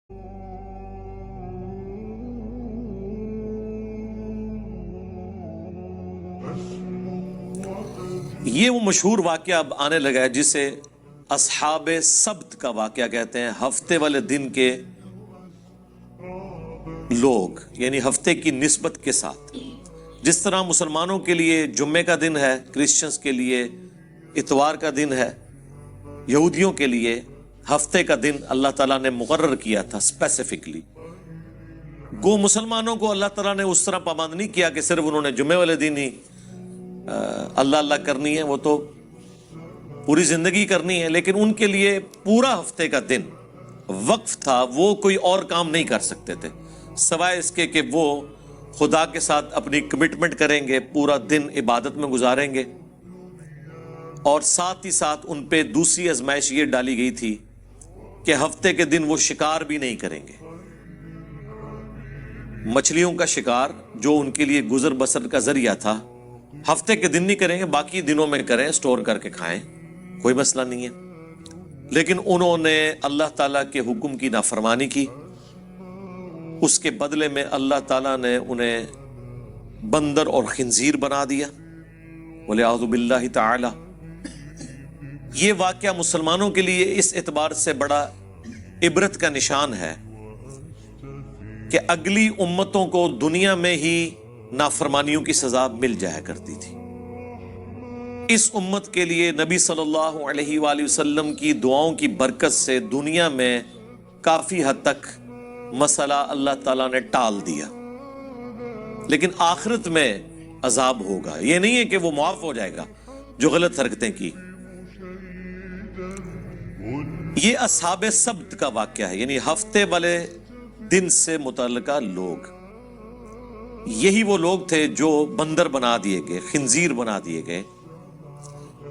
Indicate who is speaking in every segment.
Speaker 1: یہ وہ مشہور واقعہ اب آنے لگا ہے جسے اصحاب سبت کا واقعہ کہتے ہیں، ہفتے والے دن کے لوگ، یعنی ہفتے کی نسبت کے ساتھ۔ جس طرح مسلمانوں کے لیے جمعے کا دن ہے، کرسچنز کے لیے اتوار کا دن ہے، یہودیوں کے لیے ہفتے کا دن اللہ تعالیٰ نے مقرر کیا تھا اسپیسیفکلی۔ گو مسلمانوں کو اللہ تعالیٰ نے اس طرح پابند نہیں کیا کہ صرف انہوں نے جمعے والے دن ہی اللہ اللہ کرنی ہے، وہ تو پوری زندگی کرنی ہے، لیکن ان کے لیے پورا ہفتے کا دن وقف تھا، وہ کوئی اور کام نہیں کر سکتے تھے سوائے اس کے کہ وہ خدا کے ساتھ اپنی کمٹمنٹ کریں گے، پورا دن عبادت میں گزاریں گے، اور ساتھ ہی ساتھ ان پہ دوسری آزمائش یہ ڈالی گئی تھی کہ ہفتے کے دن وہ شکار بھی نہیں کریں گے۔ مچھلیوں کا شکار جو ان کے لیے گزر بسر کا ذریعہ تھا، ہفتے کے دن نہیں کریں گے، باقی دنوں میں کریں، سٹور کر کے کھائیں، کوئی مسئلہ نہیں ہے۔ لیکن انہوں نے اللہ تعالیٰ کے حکم کی نافرمانی کی، اس کے بدلے میں اللہ تعالیٰ نے انہیں بندر اور خنزیر بنا دیا، وَلِعَوْذُ بِاللَّهِ تَعَالَى۔ یہ واقعہ مسلمانوں کے لیے اس اعتبار سے بڑا عبرت کا نشان ہے کہ اگلی امتوں کو دنیا میں ہی نافرمانیوں کی سزا مل جایا کرتی تھی۔ اس امت کے لیے نبی صلی اللہ علیہ وآلہ وسلم کی دعاؤں کی برکت سے دنیا میں کافی حد تک مسئلہ اللہ تعالیٰ نے ٹال دیا، لیکن آخرت میں عذاب ہوگا۔ یہ نہیں ہے کہ وہ معاف ہو جائے گا جو غلط حرکتیں کی۔ یہ اصحاب سبت کا واقعہ ہے، یعنی ہفتے والے دن سے متعلقہ لوگ، یہی وہ لوگ تھے جو بندر بنا دیے گئے، خنزیر بنا دیے گئے۔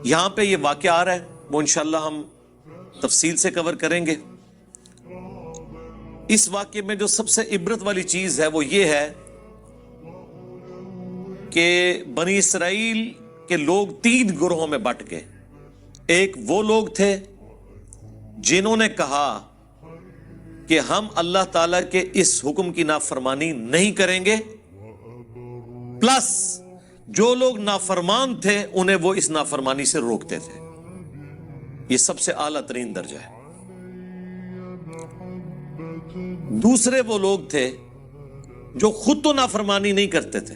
Speaker 1: یہاں پہ یہ واقعہ آ رہا ہے، وہ انشاءاللہ ہم تفصیل سے کور کریں گے۔ اس واقعے میں جو سب سے عبرت والی چیز ہے وہ یہ ہے کہ بنی اسرائیل کے لوگ 3 گروہوں میں بٹ گئے۔ ایک وہ لوگ تھے جنہوں نے کہا کہ ہم اللہ تعالیٰ کے اس حکم کی نافرمانی نہیں کریں گے، پلس جو لوگ نافرمان تھے انہیں وہ اس نافرمانی سے روکتے تھے۔ یہ سب سے اعلیٰ ترین درجہ ہے۔ دوسرے وہ لوگ تھے جو خود تو نافرمانی نہیں کرتے تھے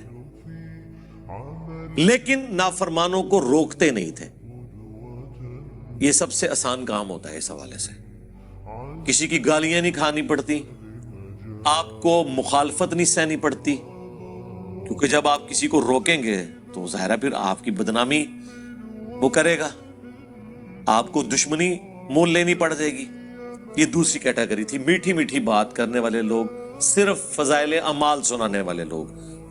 Speaker 1: لیکن نافرمانوں کو روکتے نہیں تھے۔ یہ سب سے آسان کام ہوتا ہے اس حوالے سے۔ کسی کی گالیاں نہیں کھانی پڑتی، آپ کو مخالفت نہیں سہنی پڑتی، کیونکہ جب آپ کسی کو روکیں گے تو ظاہر ہے پھر آپ کی بدنامی وہ کرے گا، آپ کو دشمنی مول لینی پڑ جائے گی۔ یہ دوسری کیٹیگری تھی، میٹھی میٹھی بات کرنے والے لوگ، صرف فضائل اعمال سنانے والے لوگ،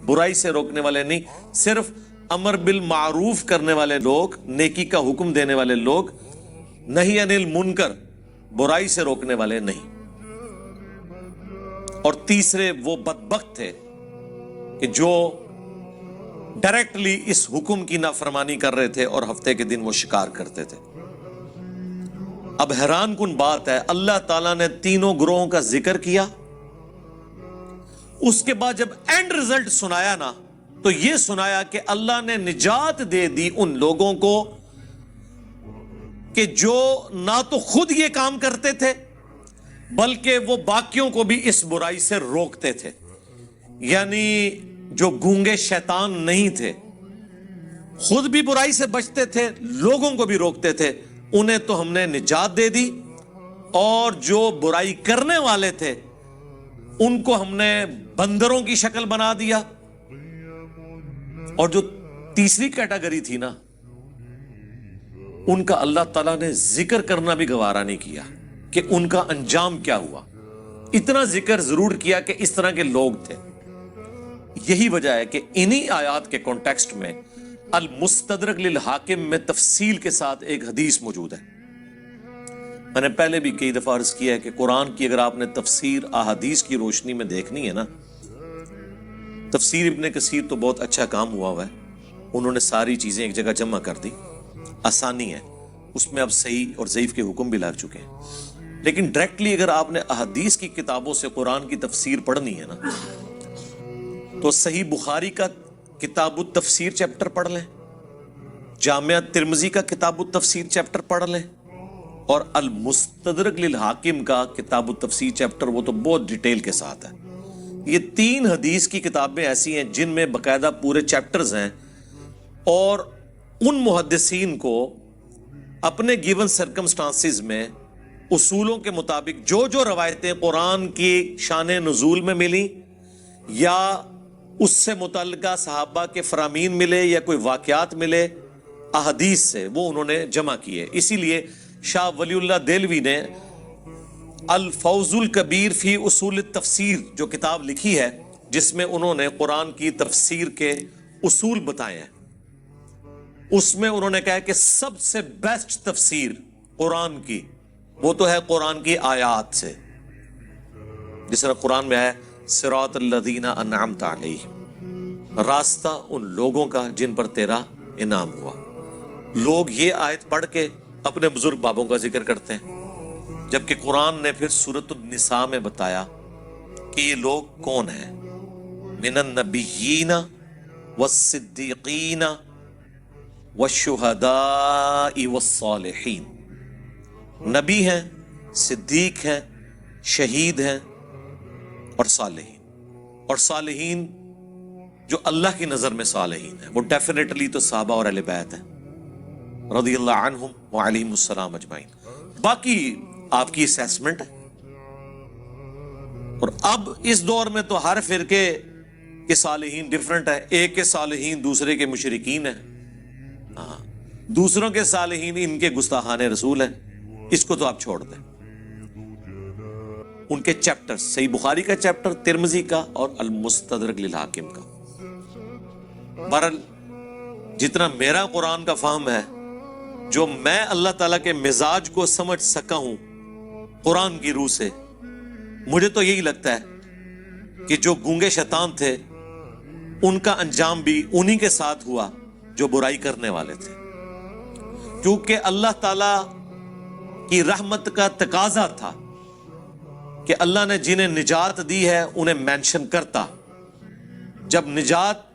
Speaker 1: برائی سے روکنے والے نہیں، صرف امر بالمعروف کرنے والے لوگ، نیکی کا حکم دینے والے لوگ، نہی عن المنکر، برائی سے روکنے والے نہیں۔ اور تیسرے وہ بدبخت تھے کہ جو ڈائریکٹلی اس حکم کی نافرمانی کر رہے تھے اور ہفتے کے دن وہ شکار کرتے تھے۔ اب حیران کن بات ہے، اللہ تعالیٰ نے تینوں گروہوں کا ذکر کیا، اس کے بعد جب اینڈ رزلٹ سنایا نا تو یہ سنایا کہ اللہ نے نجات دے دی ان لوگوں کو کہ جو نہ تو خود یہ کام کرتے تھے بلکہ وہ باقیوں کو بھی اس برائی سے روکتے تھے۔ یعنی جو گونگے شیطان نہیں تھے، خود بھی برائی سے بچتے تھے، لوگوں کو بھی روکتے تھے، انہیں تو ہم نے نجات دے دی، اور جو برائی کرنے والے تھے ان کو ہم نے بندروں کی شکل بنا دیا۔ اور جو تیسری کیٹیگری تھی نا، ان کا اللہ تعالیٰ نے ذکر کرنا بھی گوارا نہیں کیا کہ ان کا انجام کیا ہوا۔ اتنا ذکر ضرور کیا کہ اس طرح کے لوگ تھے۔ یہی وجہ ہے کہ انہی آیات کے کانٹیکسٹ میں المستدرک للحاکم میں تفصیل کے ساتھ ایک حدیث موجود ہے۔ میں نے پہلے بھی کئی دفعہ عرض کیا ہے کہ قرآن کی اگر آپ نے تفسیر احادیث کی روشنی میں دیکھنی ہے نا، تفسیر ابن کثیر تو بہت اچھا کام ہوا ہے، انہوں نے ساری چیزیں ایک جگہ جمع کر دی، آسانی ہے، اس میں اب صحیح اور ضعیف کے حکم بھی لگ چکے ہیں۔ لیکن ڈائریکٹلی اگر آپ نے احادیث کی کتابوں سے قرآن کی تفسیر پڑھنی ہے نا، تو صحیح بخاری کا کتاب التفسیر چیپٹر پڑھ لیں، جامعہ ترمذی کا کتاب التفسیر چیپٹر پڑھ لیں، اور المستدرک للحاکم کا کتاب التفسیر چیپٹر، وہ تو بہت ڈیٹیل کے ساتھ ہے۔ یہ 3 حدیث کی کتابیں ایسی ہیں جن میں باقاعدہ پورے چیپٹرز ہیں، اور ان محدثین کو اپنے گیون سرکمسٹانسز میں اصولوں کے مطابق جو جو روایتیں قرآن کی شان نزول میں ملی یا اس سے متعلقہ صحابہ کے فرامین ملے یا کوئی واقعات ملے احادیث سے، وہ انہوں نے جمع کیے۔ اسی لیے شاہ ولی اللہ دہلوی نے الفوز الکبیر فی اصول التفسیر جو کتاب لکھی ہے، جس میں انہوں نے قرآن کی تفسیر کے اصول بتائے ہیں، اس میں انہوں نے کہا کہ سب سے بیسٹ تفسیر قرآن کی وہ تو ہے قرآن کی آیات سے، جس طرح قرآن میں ہے صراط الذین انعمت علیہم، راستہ ان لوگوں کا جن پر تیرا انعام ہوا۔ لوگ یہ آیت پڑھ کے اپنے بزرگ بابوں کا ذکر کرتے ہیں، جبکہ قرآن نے پھر سورۃ النساء میں بتایا کہ یہ لوگ کون ہیں، من النبیین والصدیقین والشہداء والصالحین، نبی ہیں، صدیق ہیں، شہید ہیں اور صالحین۔ اور صالحین جو اللہ کی نظر میں صالحین ہیں وہ ڈیفینیٹلی تو صحابہ اور اہل بیت ہیں رضی اللہ عنہم وعلیہم السلام اجمعین۔ باقی آپ کی اسیسمنٹ ہے، اور اب اس دور میں تو ہر فرقے کے صالحین ڈیفرنٹ ہے، ایک کے صالحین دوسرے کے مشرکین ہیں، ہاں دوسروں کے صالحین ان کے گستاخان رسول ہیں، اس کو تو آپ چھوڑ دیں۔ ان کے چیپٹر، صحیح بخاری کا چیپٹر، ترمذی کا اور المستدرک للحاکم کا۔ بہرحال جتنا میرا قرآن کا فہم ہے، جو میں اللہ تعالیٰ کے مزاج کو سمجھ سکا ہوں قرآن کی روح سے، مجھے تو یہی لگتا ہے کہ جو گونگے شیطان تھے ان کا انجام بھی انہی کے ساتھ ہوا جو برائی کرنے والے تھے، کیونکہ اللہ تعالیٰ کی رحمت کا تقاضا تھا کہ اللہ نے جنہیں نجات دی ہے انہیں مینشن کرتا۔ جب نجات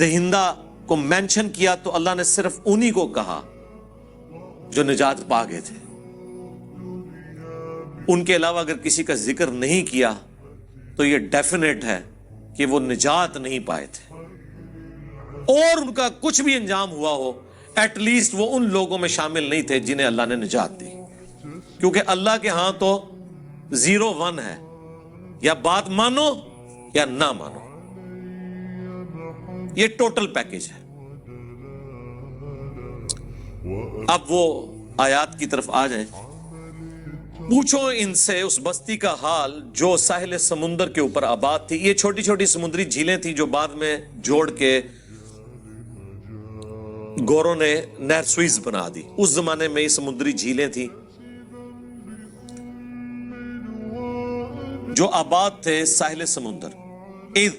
Speaker 1: دہندہ کو مینشن کیا تو اللہ نے صرف انہی کو کہا جو نجات پا گئے تھے، ان کے علاوہ اگر کسی کا ذکر نہیں کیا تو یہ ڈیفینیٹ ہے کہ وہ نجات نہیں پائے تھے، اور ان کا کچھ بھی انجام ہوا ہو ایٹ لیسٹ وہ ان لوگوں میں شامل نہیں تھے جنہیں اللہ نے نجات دی، کیونکہ اللہ کے ہاں تو 0-1 ہے، یا بات مانو یا نہ مانو، یہ ٹوٹل پیکج ہے۔ اب وہ آیات کی طرف آ جائیں۔ پوچھو ان سے اس بستی کا حال جو ساحل سمندر کے اوپر آباد تھی۔ یہ چھوٹی چھوٹی سمندری جھیلیں تھیں جو بعد میں جوڑ کے گوروں نے نہر سوئز بنا دی۔ اس زمانے میں یہ سمندری جھیلیں تھیں جو آباد تھے ساحل سمندر۔ اذ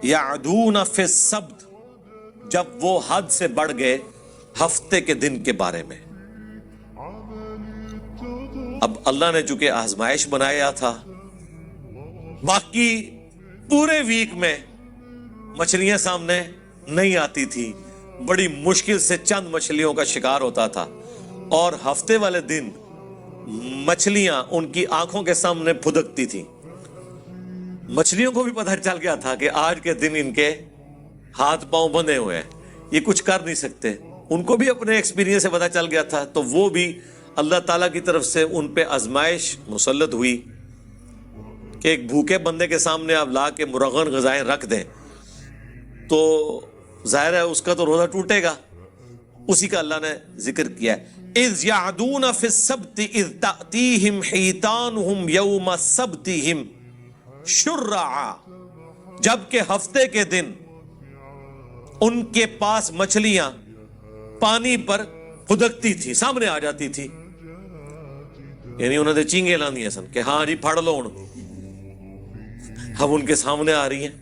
Speaker 1: یعدون فی السبت، جب وہ حد سے بڑھ گئے ہفتے کے دن کے بارے میں۔ اب اللہ نے چونکہ آزمائش بنایا تھا، باقی پورے ویک میں مچھلیاں سامنے نہیں آتی تھی، بڑی مشکل سے چند مچھلیوں کا شکار ہوتا تھا، اور ہفتے والے دن مچھلیاں ان کی آنکھوں کے سامنے پھدکتی تھی۔ مچھلیوں کو بھی پتہ چل گیا تھا کہ آج کے دن ان کے ہاتھ پاؤں بندھے ہوئے ہیں، یہ کچھ کر نہیں سکتے، ان کو بھی اپنے ایکسپیرینس سے پتہ چل گیا تھا، تو وہ بھی اللہ تعالیٰ کی طرف سے ان پہ آزمائش مسلط ہوئی کہ ایک بھوکے بندے کے سامنے آپ لا کے مرغن غذائیں رکھ دیں تو ظاہر ہے اس کا تو روزہ ٹوٹے گا۔ اسی کا اللہ نے ذکر کیا ہے، اذ یعدون فی السبت اذ تأتیہم حیتانہم یوم سبتہم شرعا، جبکہ ہفتے کے دن ان کے پاس مچھلیاں پانی پر پھدکتی تھی، سامنے آ جاتی تھی، یعنی انہوں نے چینگے لاندی ہیں سن کہ ہاں جی پھڑ لو، اب ان کے سامنے آ رہی ہیں،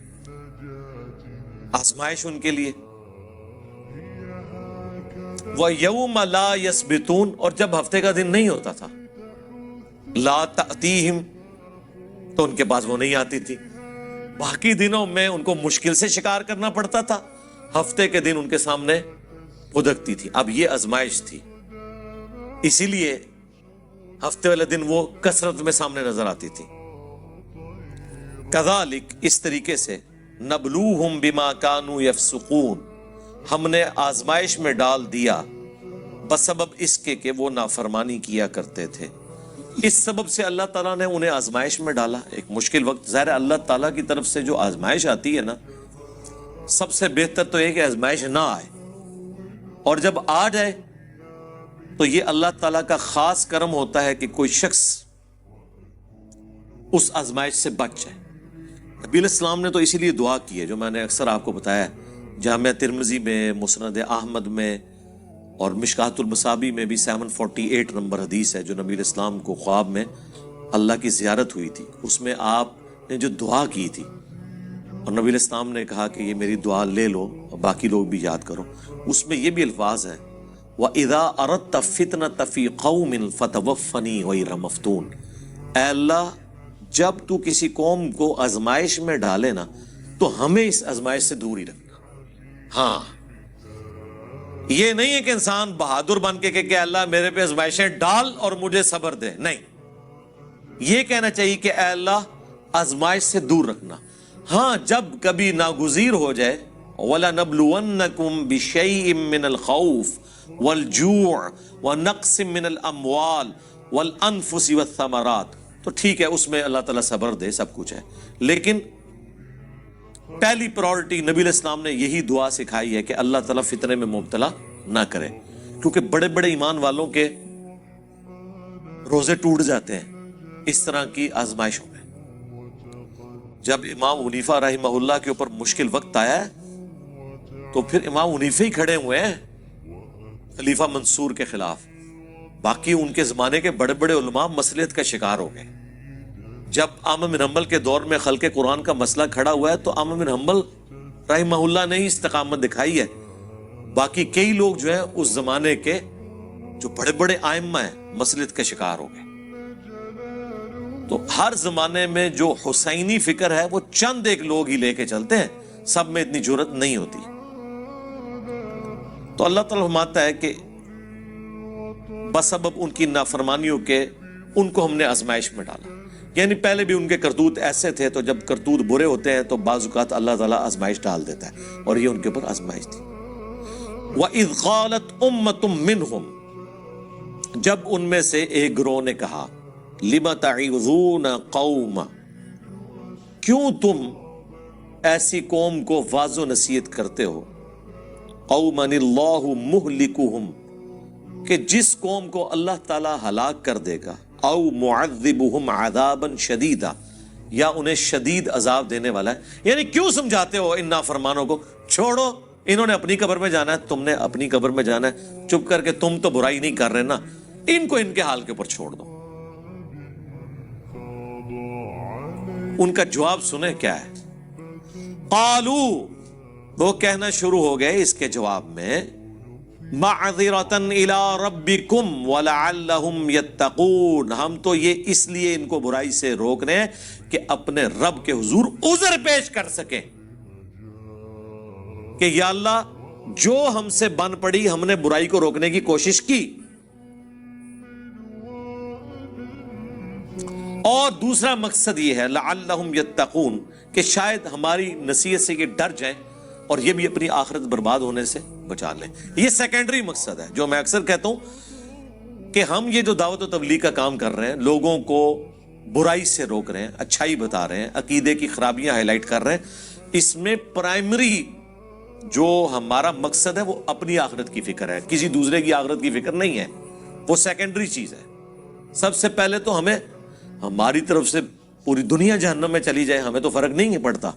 Speaker 1: آزمائش ان کے لیے۔ وَيَوْمَ لَا يَسْبِتُونَ، اور جب ہفتے کا دن نہیں ہوتا تھا، لا تأتیہم، تو ان کے پاس وہ نہیں آتی تھی. باقی دنوں میں ان کو مشکل سے شکار کرنا پڑتا تھا، ہفتے کے دن ان کے سامنے پھدکتی تھی. اب یہ آزمائش تھی، اسی لیے ہفتے والے دن وہ کثرت میں سامنے نظر آتی تھی. کذالک، اس طریقے سے، نبلوہم بما کانوا یفسقون، ہم نے آزمائش میں ڈال دیا بسبب اس کے کہ وہ نافرمانی کیا کرتے تھے. اس سبب سے اللہ تعالیٰ نے انہیں آزمائش میں ڈالا، ایک مشکل وقت. ظاہر اللہ تعالیٰ کی طرف سے جو آزمائش آتی ہے نا، سب سے بہتر تو یہ کہ آزمائش نہ آئے، اور جب آ جائے تو یہ اللہ تعالیٰ کا خاص کرم ہوتا ہے کہ کوئی شخص اس آزمائش سے بچ جائے. نبی علیہ السلام نے تو اسی لیے دعا کی ہے، جو میں نے اکثر آپ کو بتایا ہے. جامعہ ترمذی میں، مسند احمد میں اور مشکاۃ المصابیح میں بھی 748 نمبر حدیث ہے، جو نبی علیہ السلام کو خواب میں اللہ کی زیارت ہوئی تھی. اس میں آپ نے جو دعا کی تھی، اور نبی علیہ السلام نے کہا کہ یہ میری دعا لے لو اور باقی لوگ بھی یاد کرو. اس میں یہ بھی الفاظ ہیں، وَإِذَا أَرَدْتَ فِتْنَةَ فِي قَوْمٍ فَتَوَفَّنِي غَيْرَ مَفْتُونٍ، اے اللہ جب تو کسی قوم کو آزمائش میں ڈالے نا تو ہمیں اس آزمائش سے دور ہی رکھنا. ہاں، یہ نہیں ہے کہ انسان بہادر بن کے کہ اللہ میرے پہ آزمائشیں ڈال اور مجھے صبر دے، نہیں. یہ کہنا چاہیے کہ اے اللہ آزمائش سے دور رکھنا. ہاں، جب کبھی ناگزیر ہو جائے، وَلَنَبْلُوَنَّكُمْ بِشَيْءٍ مِّنَ الْخَوْفِ وَالْجُوعِ وَنَقْصٍ مِّنَ الْأَمْوَالِ وَالْأَنفُسِ وَالثَّمَرَاتِ، تو ٹھیک ہے، اس میں اللہ تعالیٰ صبر دے، سب کچھ ہے. لیکن پہلی پرائورٹی نبی علیہ السلام نے یہی دعا سکھائی ہے کہ اللہ تعالیٰ فتنے میں مبتلا نہ کرے، کیونکہ بڑے بڑے ایمان والوں کے روزے ٹوٹ جاتے ہیں اس طرح کی آزمائشوں میں. جب امام حنیفہ رحمہ اللہ کے اوپر مشکل وقت آیا ہے تو پھر امام حنیفہ ہی کھڑے ہوئے ہیں خلیفہ منصور کے خلاف. باقی ان کے زمانے کے بڑے بڑے علماء مصلحت کا شکار ہو گئے. جب احمد بن حنبل کے دور میں خلق قرآن کا مسئلہ کھڑا ہوا ہے تو احمد بن حنبل رحمہ اللہ نے ہی استقامت دکھائی ہے. باقی کئی لوگ جو ہیں اس زمانے کے جو بڑے بڑے ائمہ ہیں مصلحت کے شکار ہو گئے. تو ہر زمانے میں جو حسینی فکر ہے وہ چند ایک لوگ ہی لے کے چلتے ہیں، سب میں اتنی جرت نہیں ہوتی. تو اللہ تعالیٰ فرماتا ہے کہ بسبب ان کی نافرمانیوں کے ان کو ہم نے آزمائش میں ڈالا. یعنی پہلے بھی ان کے کرتوت ایسے تھے، تو جب کرتوت برے ہوتے ہیں تو بعض اوقات اللہ تعالیٰ آزمائش ڈال دیتا ہے، اور یہ ان کے اوپر آزمائش تھی. وَإِذْ قَالَتْ أُمَّةٌ مِّنْهُمْ، جب ان میں سے ایک گروہ نے کہا، لِمَ تَعِظُونَ قَوْمًا، کیوں تم ایسی قوم کو واضح نصیحت کرتے ہو، قَوْمًا اللَّهُ مُهْلِكُهُمْ، کہ جس قوم کو اللہ تعالیٰ ہلاک کر دے گا، او معذبہم عذابا شدیدا، یا انہیں شدید عذاب دینے والا ہے. یعنی کیوں سمجھاتے ہو ان نافرمانوں کو، چھوڑو، انہوں نے اپنی قبر میں جانا ہے، تم نے اپنی قبر میں جانا ہے، چپ کر کے تم تو برائی نہیں کر رہے نا، ان کو ان کے حال کے اوپر چھوڑ دو. ان کا جواب سنیں کیا ہے. قالو، وہ کہنا شروع ہو گئے اس کے جواب میں، معذرتاً الی ربکم ولعلہم یتقون، ہم تو یہ اس لیے ان کو برائی سے روک رہے ہیں کہ اپنے رب کے حضور عذر پیش کر سکیں کہ یا اللہ جو ہم سے بن پڑی، ہم نے برائی کو روکنے کی کوشش کی. اور دوسرا مقصد یہ ہے لعلہم یتقون، کہ شاید ہماری نصیحت سے یہ ڈر جائیں اور یہ بھی اپنی آخرت برباد ہونے سے بچا لیں. یہ سیکنڈری مقصد ہے جو میں اکثر کہتا ہوں کہ ہم یہ جو دعوت و تبلیغ کا کام کر رہے ہیں، لوگوں کو برائی سے روک رہے ہیں، اچھائی بتا رہے ہیں، عقیدے کی خرابیاں ہائی لائٹ کر رہے ہیں، اس میں پرائمری جو ہمارا مقصد ہے وہ اپنی آخرت کی فکر ہے، کسی دوسرے کی آخرت کی فکر نہیں ہے، وہ سیکنڈری چیز ہے. سب سے پہلے تو ہمیں ہماری طرف سے پوری دنیا جہنم میں چلی جائے ہمیں تو فرق نہیں پڑتا،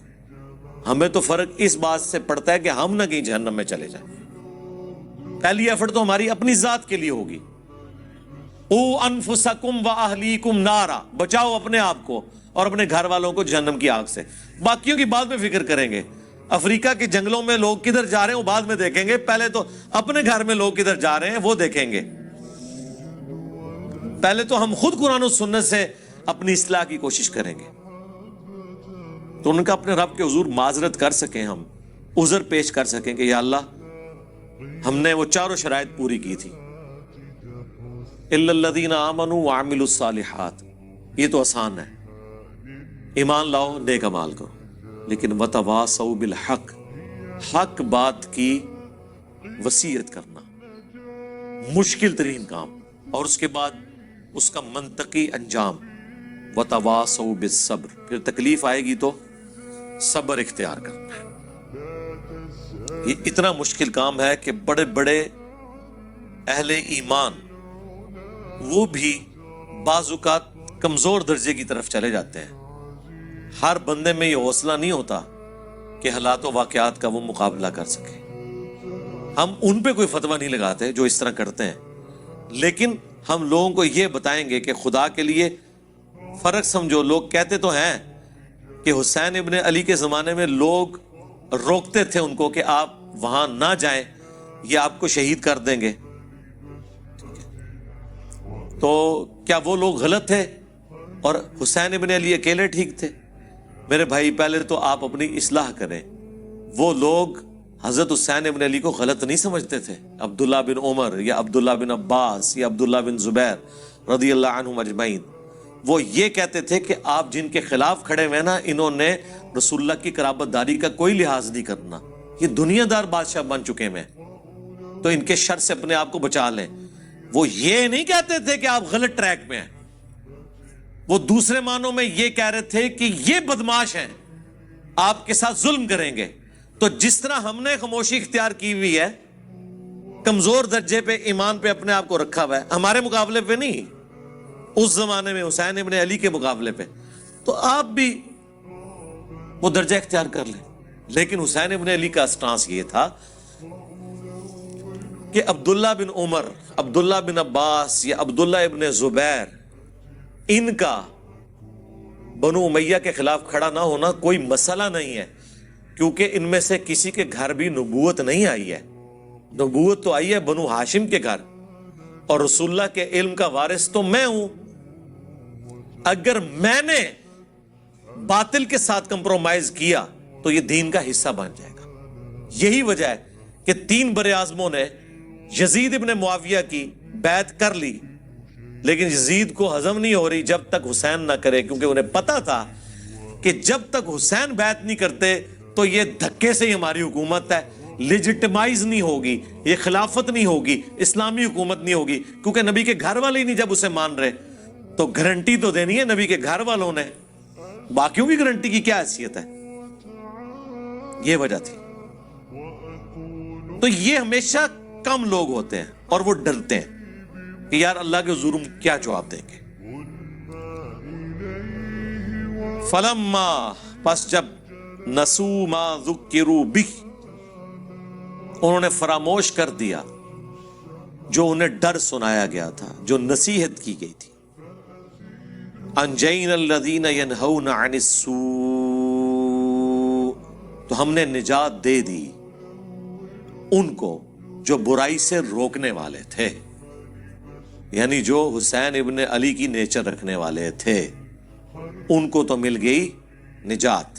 Speaker 1: ہمیں تو فرق اس بات سے پڑتا ہے کہ ہم نہ کہیں جہنم میں چلے جائیں. پہلی ایفرٹ تو ہماری اپنی ذات کے لیے ہوگی، او انفسکم واہلیکم نارا، بچاؤ اپنے آپ کو اور اپنے گھر والوں کو جہنم کی آگ سے. باقیوں کی بعد میں فکر کریں گے، افریقہ کے جنگلوں میں لوگ کدھر جا رہے ہیں وہ بعد میں دیکھیں گے، پہلے تو اپنے گھر میں لوگ کدھر جا رہے ہیں وہ دیکھیں گے. پہلے تو ہم خود قرآن و سنت سے اپنی اصلاح کی کوشش کریں گے تو ان کا اپنے رب کے حضور معذرت کر سکیں، ہم عذر پیش کر سکیں کہ یا اللہ ہم نے وہ چاروں شرائط پوری کی تھی، الا الذین آمنوا وعملوا الصالحات، یہ تو آسان ہے، ایمان لاؤ نیک اعمال کرو، لیکن وتواصوا بالحق، حق بات کی وصیت کرنا مشکل ترین کام، اور اس کے بعد اس کا منطقی انجام، وتواصوا بالصبر، پھر تکلیف آئے گی تو صبر اختیار کرنا ہے۔ یہ اتنا مشکل کام ہے کہ بڑے بڑے اہل ایمان وہ بھی بعض اوقات کمزور درجے کی طرف چلے جاتے ہیں۔ ہر بندے میں یہ حوصلہ نہیں ہوتا کہ حالات و واقعات کا وہ مقابلہ کر سکے۔ ہم ان پہ کوئی فتویٰ نہیں لگاتے جو اس طرح کرتے ہیں، لیکن ہم لوگوں کو یہ بتائیں گے کہ خدا کے لیے فرق سمجھو۔ لوگ کہتے تو ہیں کہ حسین ابن علی کے زمانے میں لوگ روکتے تھے ان کو کہ آپ وہاں نہ جائیں، یہ آپ کو شہید کر دیں گے، تو کیا وہ لوگ غلط تھے اور حسین ابن علی اکیلے ٹھیک تھے؟ میرے بھائی پہلے تو آپ اپنی اصلاح کریں۔ وہ لوگ حضرت حسین ابن علی کو غلط نہیں سمجھتے تھے۔ عبداللہ بن عمر یا عبداللہ بن عباس یا عبداللہ بن زبیر رضی اللہ عنہم اجمعین، وہ یہ کہتے تھے کہ آپ جن کے خلاف کھڑے ہوئے نا، انہوں نے رسول اللہ کی قرابت داری کا کوئی لحاظ نہیں کرنا، یہ دنیا دار بادشاہ بن چکے ہیں، تو ان کے شر سے اپنے آپ کو بچا لیں۔ وہ یہ نہیں کہتے تھے کہ آپ غلط ٹریک پہ ہیں، وہ دوسرے معنوں میں یہ کہہ رہے تھے کہ یہ بدماش ہیں، آپ کے ساتھ ظلم کریں گے۔ تو جس طرح ہم نے خاموشی اختیار کی ہوئی ہے، کمزور درجے پہ ایمان پہ اپنے آپ کو رکھا ہوا ہے، ہمارے مقابلے پہ نہیں، اس زمانے میں حسین ابن علی کے مقابلے پہ، تو آپ بھی وہ درجہ اختیار کر لیں۔ لیکن حسین ابن علی کا اسٹانس یہ تھا کہ عبداللہ بن عمر، عبداللہ بن عباس یا عبداللہ ابن زبیر، ان کا بنو امیہ کے خلاف کھڑا نہ ہونا کوئی مسئلہ نہیں ہے، کیونکہ ان میں سے کسی کے گھر بھی نبوت نہیں آئی ہے۔ نبوت تو آئی ہے بنو ہاشم کے گھر، اور رسول اللہ کے علم کا وارث تو میں ہوں۔ اگر میں نے باطل کے ساتھ کمپرومائز کیا تو یہ دین کا حصہ بن جائے گا۔ یہی وجہ ہے کہ 3 بر اعظموں نے یزید ابن معاویہ کی بیعت کر لی، لیکن یزید کو ہضم نہیں ہو رہی جب تک حسین نہ کرے، کیونکہ انہیں پتا تھا کہ جب تک حسین بیعت نہیں کرتے تو یہ دھکے سے ہی ہماری حکومت ہے، لیجٹمائز نہیں ہوگی، یہ خلافت نہیں ہوگی، اسلامی حکومت نہیں ہوگی، کیونکہ نبی کے گھر والے ہی نہیں جب اسے مان رہے، تو گارنٹی تو دینی ہے نبی کے گھر والوں نے، باقیوں کی گارنٹی کی کیا حیثیت ہے؟ یہ وجہ تھی۔ تو یہ ہمیشہ کم لوگ ہوتے ہیں اور وہ ڈرتے ہیں کہ یار اللہ کے حضور کیا جواب دیں گے۔ فلما، پس جب نسوا ما ذکروا بہ، انہوں نے فراموش کر دیا جو انہیں ڈر سنایا گیا تھا، جو نصیحت کی گئی تھی، انجینا الذین ینہون عن السوء، تو ہم نے نجات دے دی ان کو جو برائی سے روکنے والے تھے، یعنی جو حسین ابن علی کی نیچر رکھنے والے تھے، ان کو تو مل گئی نجات۔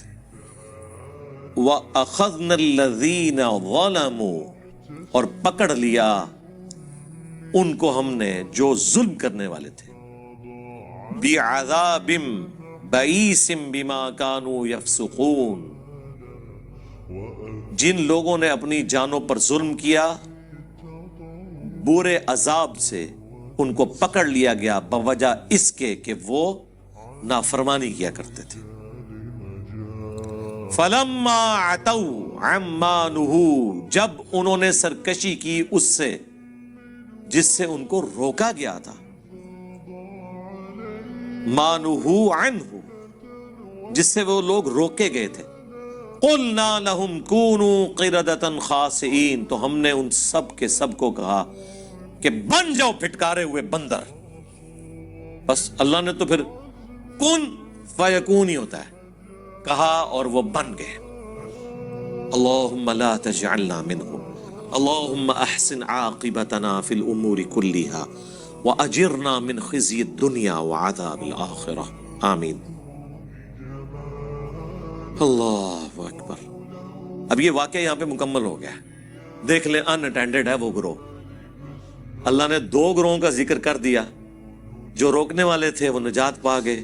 Speaker 1: وَأَخَذْنَا الَّذِينَ ظَلَمُوا، اور پکڑ لیا ان کو ہم نے جو ظلم کرنے والے تھے، بِعَذَابٍ بَئِيسٍ بِمَا كَانُوا يَفْسُقُونَ، جن لوگوں نے اپنی جانوں پر ظلم کیا، برے عذاب سے ان کو پکڑ لیا گیا بوجہ اس کے کہ وہ نافرمانی کیا کرتے تھے۔ فَلَمَّا عَتَوْا عَمَّا نُهُوا، جب انہوں نے سرکشی کی اس سے جس سے ان کو روکا گیا تھا، مَا نُهُوا عَنْهُ، جس سے وہ لوگ روکے گئے تھے، قُلْنَا لَهُمْ كُونُوا قِرَدَةً خَاسِئِينَ، تو ہم نے ان سب کے سب کو کہا کہ بن جاؤ پھٹکارے ہوئے بندر۔ بس اللہ نے تو پھر کن فیکون ہی ہوتا ہے، کہا اور وہ بن گئے۔ اللہم لا تجعلنا منہم، اللہم احسن عاقبتنا فی الامور کلیہا وَأَجِرْنَا مِنْ خِزْيِ الدُّنْيَا وَعَذَابِ الْآخِرَةِ آمین۔ اللہ اکبر۔ اب یہ واقعہ یہاں پہ مکمل ہو گیا ہے۔ دیکھ لیں ان اٹینڈڈ ہے وہ گروہ۔ اللہ نے 2 گروہوں کا ذکر کر دیا، جو روکنے والے تھے وہ نجات پا گئے،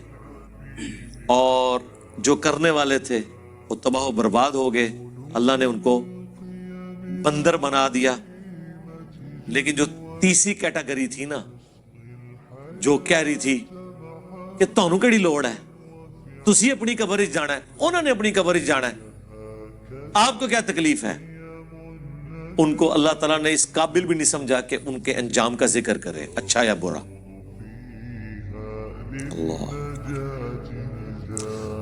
Speaker 1: اور جو کرنے والے تھے وہ تباہ و برباد ہو گئے، اللہ نے ان کو بندر بنا دیا۔ لیکن جو تیسری کیٹیگری تھی نا، جو کہہ رہی تھی کہ تانوں کیڑی لوڑ ہے، تسی اپنی قبر وچ جانا ہے، انہوں نے اپنی قبر وچ جانا ہے، آپ کو کیا تکلیف ہے، ان کو اللہ تعالیٰ نے اس قابل بھی نہیں سمجھا کہ ان کے انجام کا ذکر کرے، اچھا یا برا۔ اللہ۔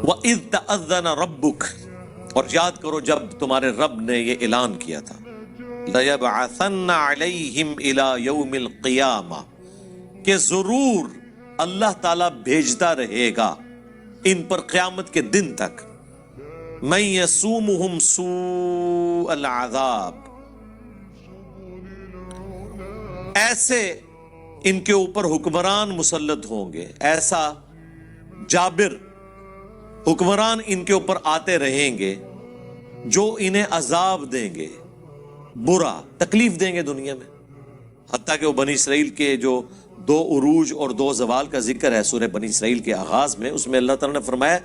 Speaker 1: وَإِذْ تَأَذَّنَ رَبُّكَ، اور یاد کرو جب تمہارے رب نے یہ اعلان کیا تھا، لَيَبْعَثَنَّ عَلَيْهِمْ إِلَى يَوْمِ الْقِيَامَةِ، کہ ضرور اللہ تعالیٰ بھیجتا رہے گا ان پر قیامت کے دن تک، مَن يَسُومُهُمْ سُوءَ الْعَذَابِ، ایسے ان کے اوپر حکمران مسلط ہوں گے، ایسا جابر حکمران ان کے اوپر آتے رہیں گے جو انہیں عذاب دیں گے، برا تکلیف دیں گے دنیا میں۔ حتیٰ کہ وہ بنی اسرائیل کے جو 2 عروج اور 2 زوال کا ذکر ہے سورہ بنی اسرائیل کے آغاز میں، اس میں اللہ تعالیٰ نے فرمایا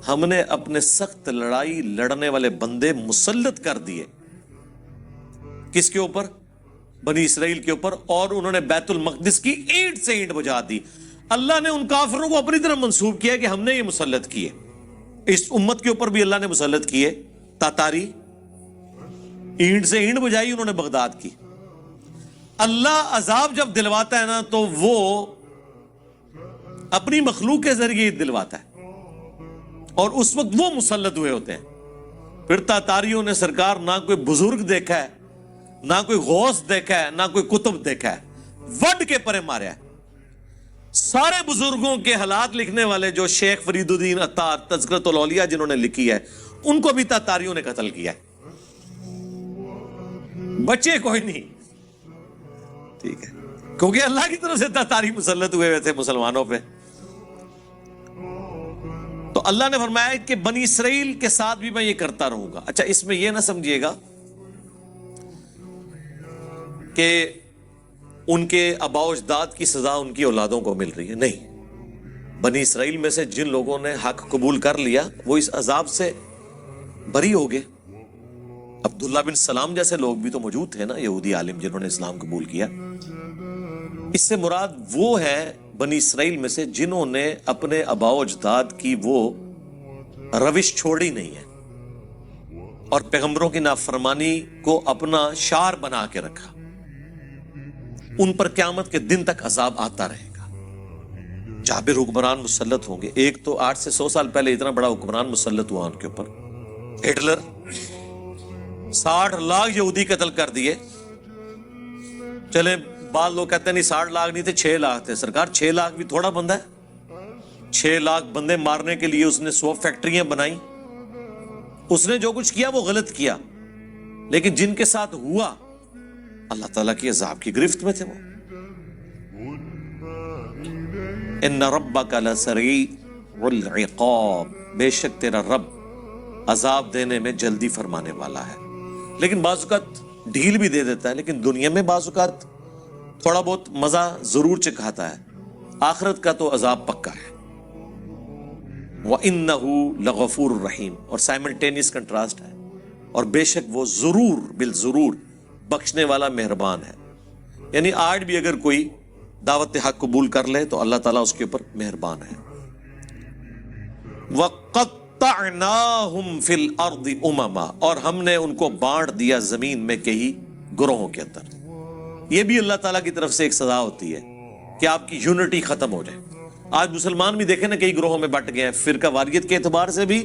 Speaker 1: ہم نے اپنے سخت لڑائی لڑنے والے بندے مسلط کر دیے، کس کے اوپر؟ بنی اسرائیل کے اوپر، اور انہوں نے بیت المقدس کی اینٹ سے اینٹ بجا دی۔ اللہ نے ان کافروں کو اپنی طرف منسوب کیا کہ ہم نے یہ مسلط کیے۔ اس امت کے اوپر بھی اللہ نے مسلط کیے، تاتاری اینٹ سے اینٹ بجائی انہوں نے بغداد کی۔ اللہ عذاب جب دلواتا ہے نا تو وہ اپنی مخلوق کے ذریعے دلواتا ہے، اور اس وقت وہ مسلط ہوئے ہوتے ہیں۔ پھر تاتاریوں نے سرکار نہ کوئی بزرگ دیکھا ہے، نہ کوئی غوث دیکھا ہے، نہ کوئی کتب دیکھا ہے، وڈ کے پرے ماریا ہے۔ سارے بزرگوں کے حالات لکھنے والے جو شیخ فرید الدین عطار تذکرۃ الاولیاء جنہوں نے لکھی ہے، ان کو بھی تاتاریوں نے قتل کیا ہے، بچے کوئی نہیں، ٹھیک ہے، کیونکہ اللہ کی طرف سے تاتاری مسلط ہوئے تھے مسلمانوں پہ۔ تو اللہ نے فرمایا کہ بنی اسرائیل کے ساتھ بھی میں یہ کرتا رہوں گا۔ اچھا، اس میں یہ نہ سمجھیے گا کہ ان کے آباء و اجداد کی سزا ان کی اولادوں کو مل رہی ہے، نہیں۔ بنی اسرائیل میں سے جن لوگوں نے حق قبول کر لیا وہ اس عذاب سے بری ہو گئے۔ عبداللہ بن سلام جیسے لوگ بھی تو موجود تھے نا، یہودی عالم جنہوں نے اسلام قبول کیا۔ اس سے مراد وہ ہے بنی اسرائیل میں سے جنہوں نے اپنے آباء و اجداد کی وہ روش چھوڑی نہیں ہے اور پیغمبروں کی نافرمانی کو اپنا شعار بنا کے رکھا، ان پر قیامت کے دن تک عذاب آتا رہے گا۔ جابر حکمران مسلط ہوں گے۔ ایک تو 8 سے 100 سال پہلے اتنا بڑا حکمران مسلط ہوا ان کے اوپر، ہٹلر، 60 لاکھ یہودی قتل کر دیے۔ چلے بعض لوگ کہتے ہیں نہیں 60 لاکھ نہیں تھے، 6 لاکھ تھے۔ سرکار 6 لاکھ بھی تھوڑا بندہ ہے؟ 6 لاکھ بندے مارنے کے لیے اس نے 100 فیکٹریاں بنائی۔ اس نے جو کچھ کیا وہ غلط کیا، لیکن جن کے ساتھ ہوا اللہ تعالیٰ کی عذاب کی گرفت میں تھے وہ۔ ان ربک لسریع العقاب، بے شک تیرا رب عذاب دینے میں جلدی فرمانے والا ہے، لیکن بعض اوقات ڈھیل بھی دے دیتا ہے، لیکن دنیا میں بعض اوقات تھوڑا بہت مزہ ضرور چکھاتا ہے، آخرت کا تو عذاب پکا ہے۔ وَإِنَّهُ لَغَفُورٌ رَحِيمٌ، اور سائملٹینیس کنٹراسٹ ہے، اور بے شک وہ ضرور بالضرور بخشنے والا مہربان ہے۔ یعنی آج بھی اگر کوئی دعوت حق قبول کر لے تو اللہ تعالیٰ اس کے اوپر مہربان ہے۔ وَقَطَّعْنَاهُمْ فِي الْأَرْضِ أُمَمًا، اور ہم نے ان کو بانٹ دیا زمین میں کئی گروہوں کے اندر۔ یہ بھی اللہ تعالیٰ کی طرف سے ایک سزا ہوتی ہے کہ آپ کی یونٹی ختم ہو جائے۔ آج مسلمان بھی دیکھیں نا کئی گروہوں میں بٹ گئے ہیں، فرقہ واریت کے اعتبار سے بھی،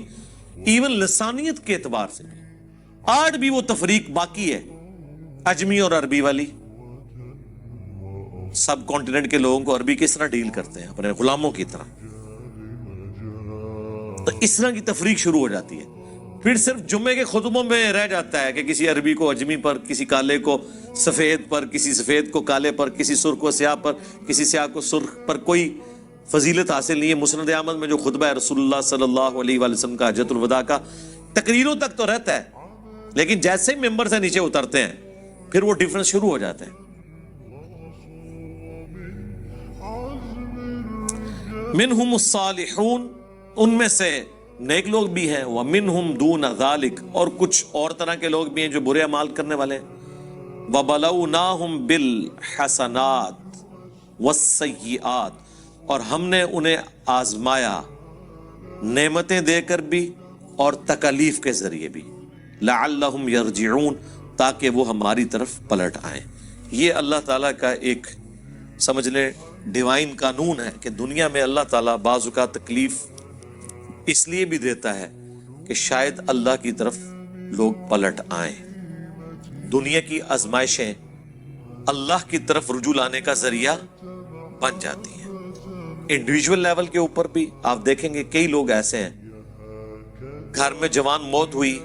Speaker 1: ایون لسانیت کے اعتبار سے بھی آج بھی وہ تفریق باقی ہے، اجمی اور عربی والی۔ سب کانٹیننٹ کے لوگوں کو عربی کس طرح ڈیل کرتے ہیں؟ اپنے غلاموں کی طرح۔ تو اس طرح کی تفریق شروع ہو جاتی ہے۔ پھر صرف جمعے کے خطبوں میں رہ جاتا ہے کہ کسی عربی کو اجمی پر، کسی کالے کو سفید پر، کسی سفید کو کالے پر، کسی سرخ کو سیاہ پر، کسی سیاہ کو سرخ پر. کوئی فضیلت حاصل نہیں ہے. مسند احمد میں جو خطبہ ہے رسول اللہ صلی اللہ علیہ وآلہ وسلم کا حجۃ الوداع کا، تقریروں تک تو رہتا ہے، لیکن جیسے ہی ممبر سے نیچے اترتے ہیں پھر وہ ڈیفرنس شروع ہو جاتے ہیں. منہم الصالحون، ان میں سے نیک لوگ بھی ہیں، ومنہم دون ذالک، اور کچھ اور طرح کے لوگ بھی ہیں جو برے اعمال کرنے والے ہیں. وبلوناہم بالحسنات والسیئات، اور ہم نے انہیں آزمایا نعمتیں دے کر بھی اور تکالیف کے ذریعے بھی. لعلہم یرجعون، تاکہ وہ ہماری طرف پلٹ آئیں. یہ اللہ تعالیٰ کا ایک سمجھ لیں ڈیوائن قانون ہے کہ دنیا میں اللہ تعالیٰ بعض اوقات تکلیف اس لیے بھی دیتا ہے کہ شاید اللہ کی طرف لوگ پلٹ آئیں. دنیا کی آزمائشیں اللہ کی طرف رجوع لانے کا ذریعہ بن جاتی ہیں. انڈیویجول لیول کے اوپر بھی آپ دیکھیں گے کئی لوگ ایسے ہیں، گھر میں جوان موت ہوئی،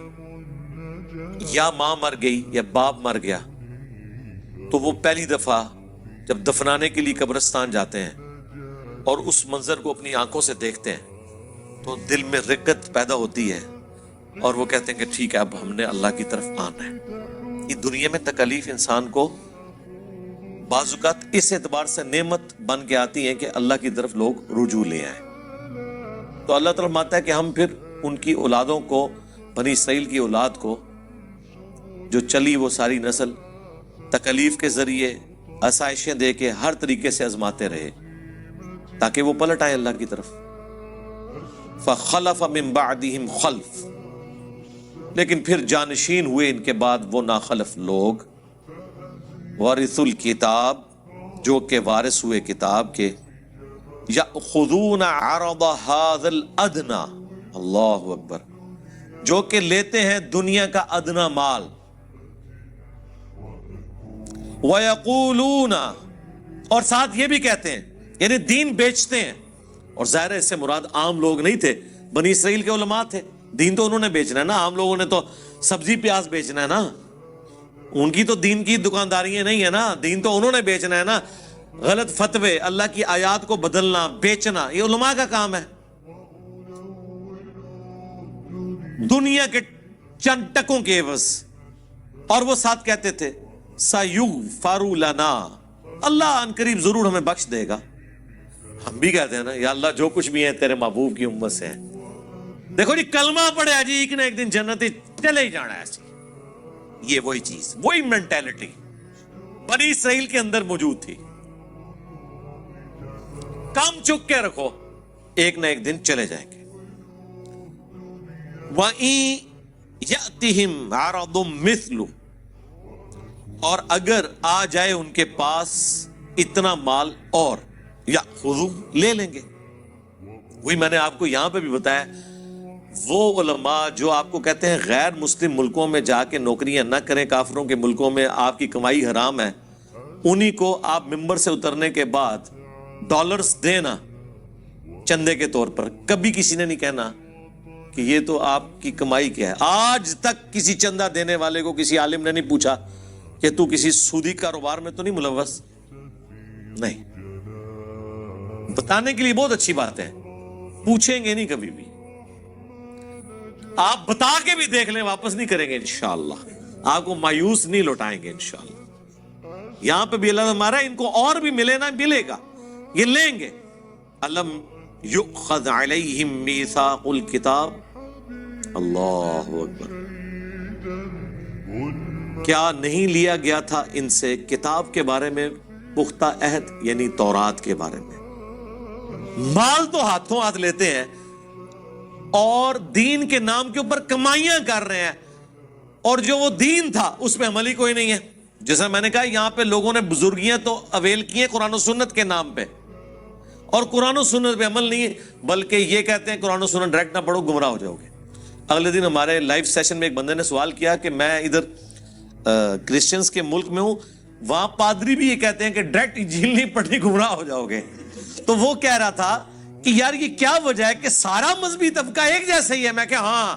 Speaker 1: یا ماں مر گئی یا باپ مر گیا، تو وہ پہلی دفعہ جب دفنانے کے لیے قبرستان جاتے ہیں اور اس منظر کو اپنی آنکھوں سے دیکھتے ہیں تو دل میں رقت پیدا ہوتی ہے اور وہ کہتے ہیں کہ ٹھیک ہے اب ہم نے اللہ کی طرف آنا ہے. یہ دنیا میں تکالیف انسان کو بعض اوقات اس اعتبار سے نعمت بن کے آتی ہیں کہ اللہ کی طرف لوگ رجوع لے آئیں. تو اللہ تعالیٰ فرماتا ہے کہ ہم پھر ان کی اولادوں کو، بنی اسرائیل کی اولاد کو جو چلی وہ ساری نسل تکالیف کے ذریعے، آسائشیں دے کے ہر طریقے سے آزماتے رہے تاکہ وہ پلٹ آئیں اللہ کی طرف. فخلف من بعدہم خلف، لیکن پھر جانشین ہوئے ان کے بعد وہ ناخلف لوگ، وارثوا الکتاب، جو کہ وارث ہوئے کتاب کے، یأخذون عرض ھذا الادنی، اللہ اکبر، جو کہ لیتے ہیں دنیا کا ادنا مال، وَيَقُولُونَ، اور ساتھ یہ بھی کہتے ہیں، یعنی دین بیچتے ہیں. اور ظاہر ہے اس سے مراد عام لوگ نہیں تھے، بنی اسرائیل کے علماء تھے. دین تو انہوں نے بیچنا ہے نا، عام لوگوں نے تو سبزی پیاز بیچنا ہے نا، ان کی تو دین کی دکانداریاں نہیں ہے نا، دین تو انہوں نے بیچنا ہے نا. غلط فتوے، اللہ کی آیات کو بدلنا، بیچنا، یہ علماء کا کام ہے. دنیا کے چند ٹکوں کے عوض. اور وہ ساتھ کہتے تھے سَيُغْفَرُ لَنَا، اللہ ان قریب ضرور ہمیں بخش دے گا. ہم بھی کہتے ہیں نا یا اللہ جو کچھ بھی ہے تیرے محبوب کی امت سے ہے. دیکھو جی کلمہ پڑھے جی ایک نہ ایک دن جنت چلے ہی جانا ہے. ایسی یہ وہی چیز، وہی مینٹیلٹی بنی اسرائیل کے اندر موجود تھی. کام چک کے رکھو، ایک نہ ایک دن چلے جائیں گے. وَإِن يَأْتِهِمْ عَرَضٌ مِثْلُ، اور اگر آ جائے ان کے پاس اتنا مال اور، یا خذو، لے لیں گے. وہی میں نے آپ کو یہاں پہ بھی بتایا، وہ علماء جو آپ کو کہتے ہیں غیر مسلم ملکوں میں جا کے نوکریاں نہ کریں، کافروں کے ملکوں میں آپ کی کمائی حرام ہے، انہی کو آپ ممبر سے اترنے کے بعد ڈالرز دینا چندے کے طور پر. کبھی کسی نے نہیں کہنا کہ یہ تو آپ کی کمائی کیا ہے. آج تک کسی چندہ دینے والے کو کسی عالم نے نہیں پوچھا کہ تو کسی سودی کاروبار میں تو نہیں ملوث. نہیں، بتانے کے لیے بہت اچھی بات ہے، پوچھیں گے نہیں کبھی بھی. آپ بتا کے بھی دیکھ لیں، واپس نہیں کریں گے انشاءاللہ، آپ کو مایوس نہیں لوٹائیں گے انشاءاللہ. یہاں پہ بھی اللہ ہمارا ان کو اور بھی ملے نہ ملے گا، یہ لیں گے. الم یؤخذ علیہم میثاق الکتاب، اللہ اکبر، کیا نہیں لیا گیا تھا ان سے کتاب کے بارے میں پختہ عہد، یعنی تورات کے بارے میں. مال تو ہاتھوں ہاتھ لیتے ہیں اور دین کے نام کے اوپر کمائیاں کر رہے ہیں، اور جو وہ دین تھا اس پہ عمل ہی کوئی نہیں ہے. جیسا میں نے کہا یہاں پہ لوگوں نے بزرگیاں تو اویل کی ہیں قرآن و سنت کے نام پہ، اور قرآن و سنت پہ عمل نہیں ہے، بلکہ یہ کہتے ہیں قرآن و سنت ڈائریکٹ نہ پڑھو گمراہ ہو جاؤ گے. اگلے دن ہمارے لائیو سیشن میں ایک بندے نے سوال کیا کہ میں ادھر کرسچنز کے ملک میں ہوں، وہاں پادری بھی یہ کہتے ہیں کہ ڈائریکٹ انجیل نہیں پڑھنی گمراہ ہو جاؤ گے. تو وہ کہہ رہا تھا کہ یار یہ کیا وجہ ہے کہ سارا مذہبی طبقہ ایک جیسا ہی ہے. میں کہ ہاں،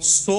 Speaker 1: 100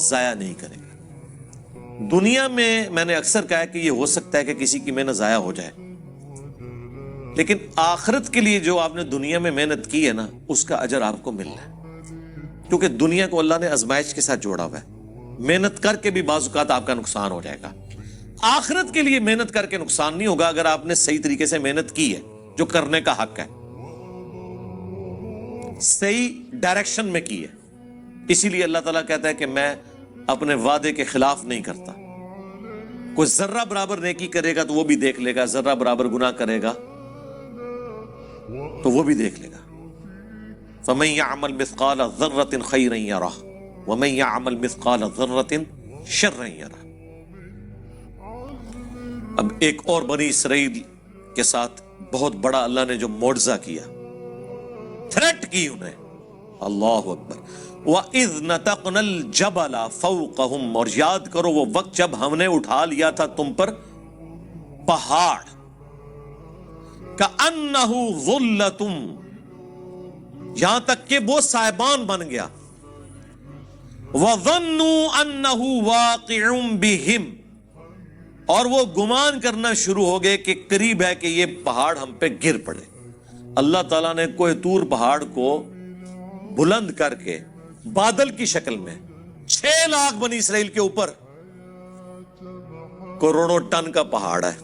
Speaker 1: ضائع نہیں کرے گا. دنیا میں نے اکثر کہا کہ یہ ہو سکتا ہے کہ کسی کی محنت ضائع ہو جائے, لیکن آخرت کے لیے جو آپ نے دنیا میں محنت کی ہے نا, اس کا اجر آپ کو ملنا ہے. کیونکہ دنیا کو اللہ نے آزمائش کے ساتھ جوڑا ہوا ہے. محنت کر کے بھی بعض اوقات آپ کا نقصان ہو جائے گا. آخرت کے لیے محنت کر کے نقصان نہیں ہوگا اگر آپ نے صحیح طریقے سے محنت کی ہے, جو کرنے کا حق ہے, صحیح ڈائریکشن میں کی ہے. اسی لیے اللہ تعالیٰ کہتا ہے کہ میں اپنے وعدے کے خلاف نہیں کرتا. کوئی ذرہ برابر نیکی کرے گا تو وہ بھی دیکھ لے گا, ذرہ برابر گناہ کرے گا تو وہ بھی دیکھ لے گا. فَمَن يَعْمَلْ مِثْقَالَ ذَرَّةٍ خَيْرًا يَرَهُ وَمَن يَعْمَلْ مِثْقَالَ ذَرَّةٍ شَرًّا يَرَهُ. اب ایک اور بنی اسرائیل کے ساتھ بہت بڑا اللہ نے جو معجزہ کیا, تھریٹ کی انہیں. اللہ اکبر. وَإِذْ نَتَقْنَا الْجَبَلَ فَوْقَهُمْ, اور یاد کرو وہ وقت جب ہم نے اٹھا لیا تھا تم پر پہاڑ, كَأَنَّهُ ظُلَّةٌ, یہاں تک کہ وہ سائبان بن گیا. وَظَنُّوا أَنَّهُ وَاقِعٌ بِهِمْ, اور وہ گمان کرنا شروع ہو گئے کہ قریب ہے کہ یہ پہاڑ ہم پہ گر پڑے. اللہ تعالیٰ نے کوہ طور پہاڑ کو بلند کر کے بادل کی شکل میں 6 لاکھ بنی اسرائیل کے اوپر کروڑوں ٹن کا پہاڑ ہے.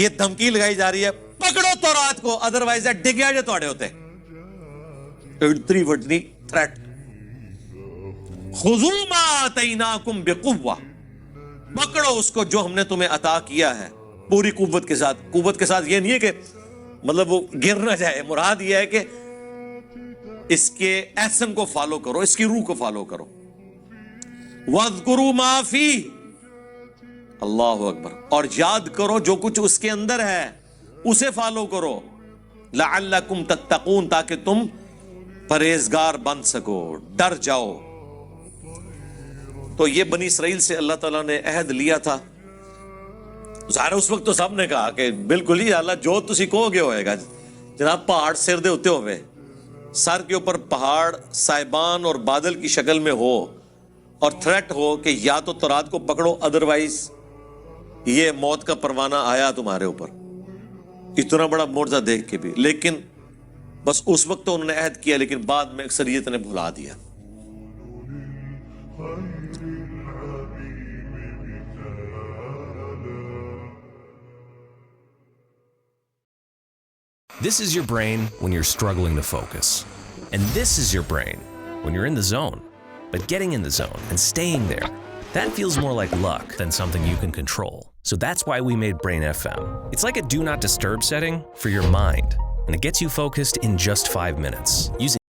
Speaker 1: یہ دھمکی لگائی جا رہی ہے, پکڑو تورات کو, ادروائز ڈگیا جو توڑے ہوتے. اتنی وڈنی تھریٹ. خذوا ما آتیناکم بقوہ, پکڑو اس کو جو ہم نے تمہیں عطا کیا ہے پوری قوت کے ساتھ. قوت کے ساتھ یہ نہیں ہے کہ مطلب وہ گر نہ جائے, مراد یہ ہے کہ اس کے ایسن کو فالو کرو, اس کی روح کو فالو کرو. وَاذْكُرُوا مَا فِيهِ, اللہ اکبر, اور یاد کرو جو کچھ اس کے اندر ہے اسے فالو کرو. لَعَلَّكُمْ تَتَّقُونَ, تاکہ تم پرہیزگار بن سکو, ڈر جاؤ. تو یہ بنی اسرائیل سے اللہ تعالیٰ نے عہد لیا تھا. ظاہر اس وقت تو سب نے کہا کہ بالکل ہی اللہ جو تسی کہو گے ہوئے گا. جناب پہاڑ سر دے ہوتے ہوئے, سر کے اوپر پہاڑ سائبان اور بادل کی شکل میں ہو, اور تھریٹ ہو کہ یا تو تورات کو پکڑو ادروائز یہ موت کا پروانہ آیا تمہارے اوپر. اتنا بڑا معجزہ دیکھ کے بھی, لیکن بس اس وقت تو انہوں نے عہد کیا, لیکن بعد میں اکثریت نے بھلا دیا.
Speaker 2: This is your brain when you're struggling to focus. And this is your brain when you're in the zone. But getting in the zone and staying there, that feels more like luck than something you can control. So that's why we made Brain FM. It's like a do not disturb setting for your mind. And it gets you focused in just 5 minutes. Using